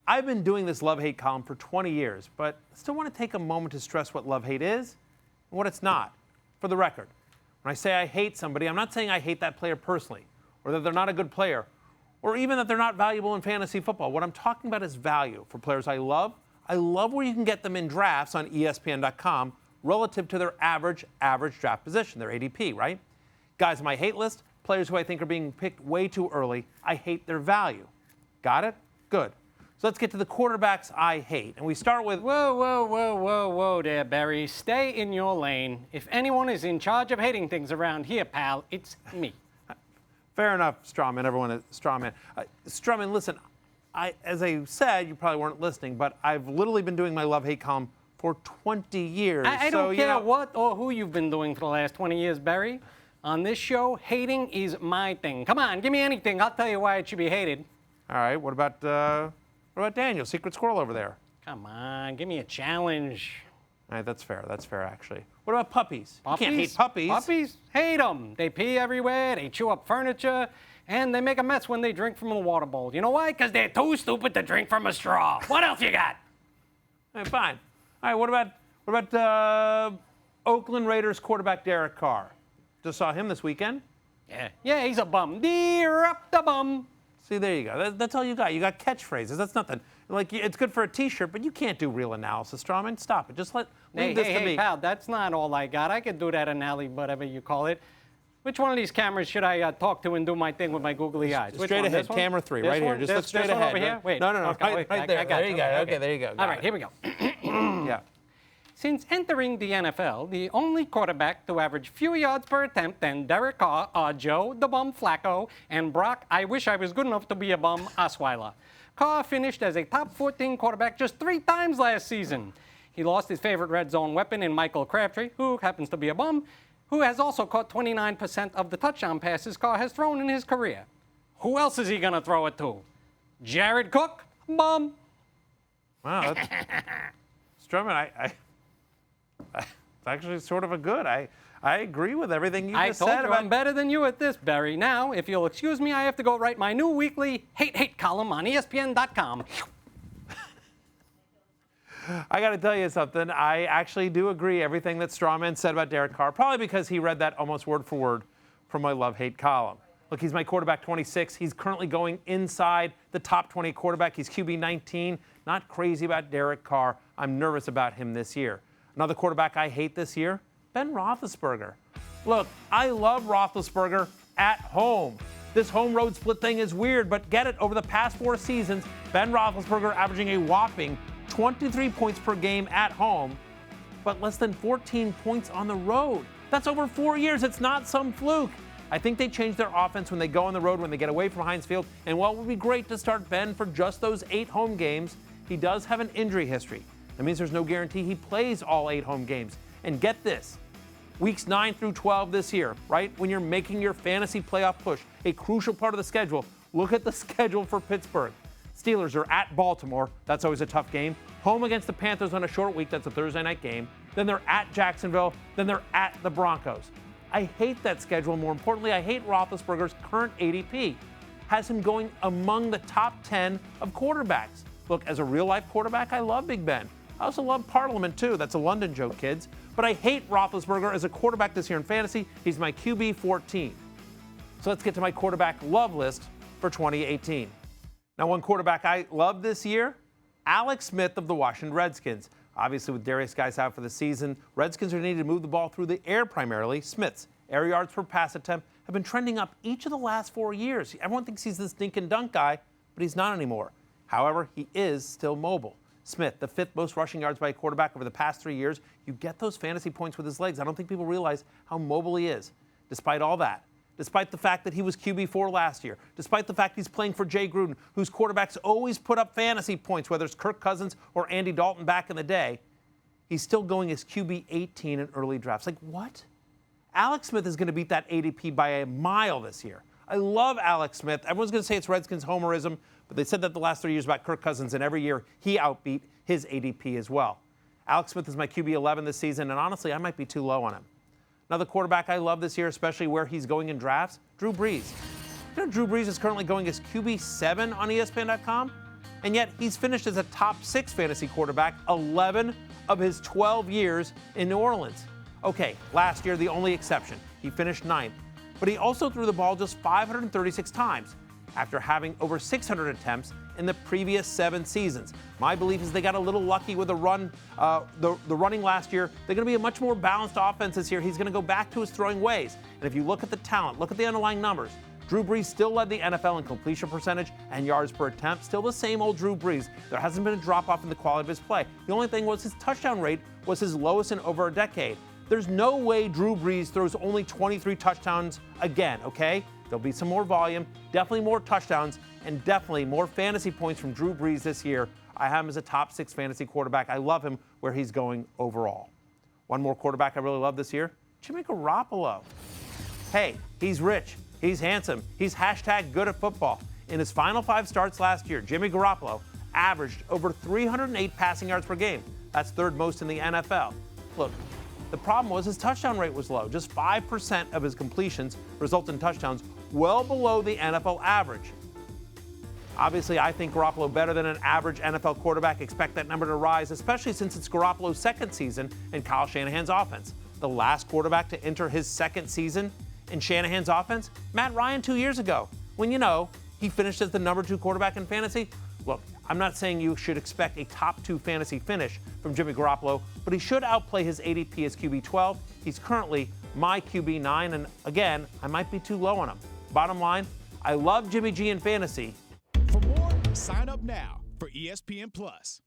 I've been doing this love-hate column for 20 years, but I still want to take a moment to stress what love-hate is and what it's not. For the record, when I say I hate somebody, I'm not saying I hate that player personally, or that they're not a good player, or even that they're not valuable in fantasy football. What I'm talking about is value for players I love. I love where you can get them in drafts on ESPN.com relative to their average draft position, their ADP, right? Guys on my hate list, players who I think are being picked way too early, I hate their value. Got it? Good. So let's get to the quarterbacks I hate. And we start with... Whoa there, Barry. Stay in your lane. If anyone is in charge of hating things around here, pal, it's me. Fair enough, Strawman. Everyone is Strawman. Strawman, listen, as I said, you probably weren't listening, but I've literally been doing my love-hate column for 20 years. I don't care what or who you've been doing for the last 20 years, Barry. On this show, hating is my thing. Come on, give me anything. I'll tell you why it should be hated. All right, what about Daniel, Secret Squirrel over there? Come on, give me a challenge. All right, that's fair, actually. What about puppies? Puppies? You can't hate puppies. Puppies? Hate them. They pee everywhere, they chew up furniture, and they make a mess when they drink from a water bowl. You know why? Because they're too stupid to drink from a straw. What else you got? All right, fine. All right, what about Oakland Raiders quarterback Derek Carr? Just saw him this weekend. Yeah, he's a bum. Up the bum. See, there you go. That's all you got. You got catchphrases. That's nothing. Like, it's good for a T-shirt, but you can't do real analysis, Strawman. Stop it. Just leave this to me. Hey, pal, that's not all I got. I could do that analogy, whatever you call it. Which one of these cameras should I talk to and do my thing with my googly eyes? Straight ahead, camera 3, right here. Just look straight ahead. Over here? Wait. No. Okay, right there. There you go. Okay, there you go. All right, here we go. Yeah. Since entering the NFL, the only quarterback to average fewer yards per attempt than Derek Carr are Joe the Bum Flacco and Brock, I wish I was good enough to be a bum, Osweiler. Carr finished as a top 14 quarterback just 3 times last season. He lost his favorite red zone weapon in Michael Crabtree, who happens to be a bum, who has also caught 29% of the touchdown passes Carr has thrown in his career. Who else is he going to throw it to? Jared Cook? Bum. Wow, that's... Strowman, it's actually sort of a good. I agree with everything you just said. I told you I'm better than you at this, Barry. Now, if you'll excuse me, I have to go write my new weekly hate column on ESPN.com. I got to tell you something. I actually do agree everything that Strawman said about Derek Carr, probably because he read that almost word for word from my love-hate column. Look, he's my quarterback 26. He's currently going inside the top 20 quarterback. He's QB 19. Not crazy about Derek Carr. I'm nervous about him this year. Another quarterback I hate this year, Ben Roethlisberger. Look, I love Roethlisberger at home. This home-road split thing is weird, but get it, over the past 4 seasons, Ben Roethlisberger averaging a whopping 23 points per game at home, but less than 14 points on the road. That's over 4 years. It's not some fluke. I think they change their offense when they go on the road, when they get away from Heinz Field, and while it would be great to start Ben for just those 8 home games, he does have an injury history. That means there's no guarantee he plays all 8 home games. And get this, weeks 9 through 12 this year, right, when you're making your fantasy playoff push, a crucial part of the schedule, look at the schedule for Pittsburgh. Steelers are at Baltimore. That's always a tough game. Home against the Panthers on a short week. That's a Thursday night game. Then they're at Jacksonville. Then they're at the Broncos. I hate that schedule. More importantly, I hate Roethlisberger's current ADP. Has him going among the top 10 of quarterbacks. Look, as a real-life quarterback, I love Big Ben. I also love Parliament, too. That's a London joke, kids. But I hate Roethlisberger as a quarterback this year in fantasy. He's my QB 14. So let's get to my quarterback love list for 2018. Now, one quarterback I love this year, Alex Smith of the Washington Redskins. Obviously, with Darius guys out for the season, Redskins are needing to move the ball through the air primarily. Smith's air yards per pass attempt have been trending up each of the last 4 years. Everyone thinks he's this dink and dunk guy, but he's not anymore. However, he is still mobile. Smith, the 5th most rushing yards by a quarterback over the past 3 years. You get those fantasy points with his legs. I don't think people realize how mobile he is. Despite all that, despite the fact that he was QB4 last year, despite the fact he's playing for Jay Gruden, whose quarterbacks always put up fantasy points, whether it's Kirk Cousins or Andy Dalton back in the day, he's still going as QB 18 in early drafts. Like, what? Alex Smith is going to beat that ADP by a mile this year. I love Alex Smith. Everyone's going to say it's Redskins homerism, but they said that the last 3 years about Kirk Cousins, and every year he outbeat his ADP as well. Alex Smith is my QB 11 this season, and honestly, I might be too low on him. Another quarterback I love this year, especially where he's going in drafts, Drew Brees. You know, Drew Brees is currently going as QB 7 on ESPN.com. And yet he's finished as a top 6 fantasy quarterback 11 of his 12 years in New Orleans. Okay, last year the only exception. He finished 9th, but he also threw the ball just 536 times after having over 600 attempts in the previous 7 seasons. My belief is they got a little lucky with the run, the running last year. They're going to be a much more balanced offense this year. He's going to go back to his throwing ways. And if you look at the talent, look at the underlying numbers, Drew Brees still led the NFL in completion percentage and yards per attempt. Still the same old Drew Brees. There hasn't been a drop-off in the quality of his play. The only thing was his touchdown rate was his lowest in over a decade. There's no way Drew Brees throws only 23 touchdowns again, okay? There'll be some more volume, definitely more touchdowns, and definitely more fantasy points from Drew Brees this year. I have him as a top 6 fantasy quarterback. I love him where he's going overall. One more quarterback I really love this year, Jimmy Garoppolo. Hey, he's rich, he's handsome, he's hashtag good at football. In his final 5 starts last year, Jimmy Garoppolo averaged over 308 passing yards per game. That's 3rd most in the NFL. Look, the problem was his touchdown rate was low. Just 5% of his completions result in touchdowns, well below the NFL average. Obviously, I think Garoppolo better than an average NFL quarterback. Expect that number to rise, especially since it's Garoppolo's 2nd season in Kyle Shanahan's offense. The last quarterback to enter his 2nd season in Shanahan's offense, Matt Ryan 2 years ago, when he finished as the number 2 quarterback in fantasy. Look, I'm not saying you should expect a top 2 fantasy finish from Jimmy Garoppolo, but he should outplay his ADP as QB 12. He's currently my QB 9, and again, I might be too low on him. Bottom line, I love Jimmy G in fantasy. For more, sign up now for ESPN Plus.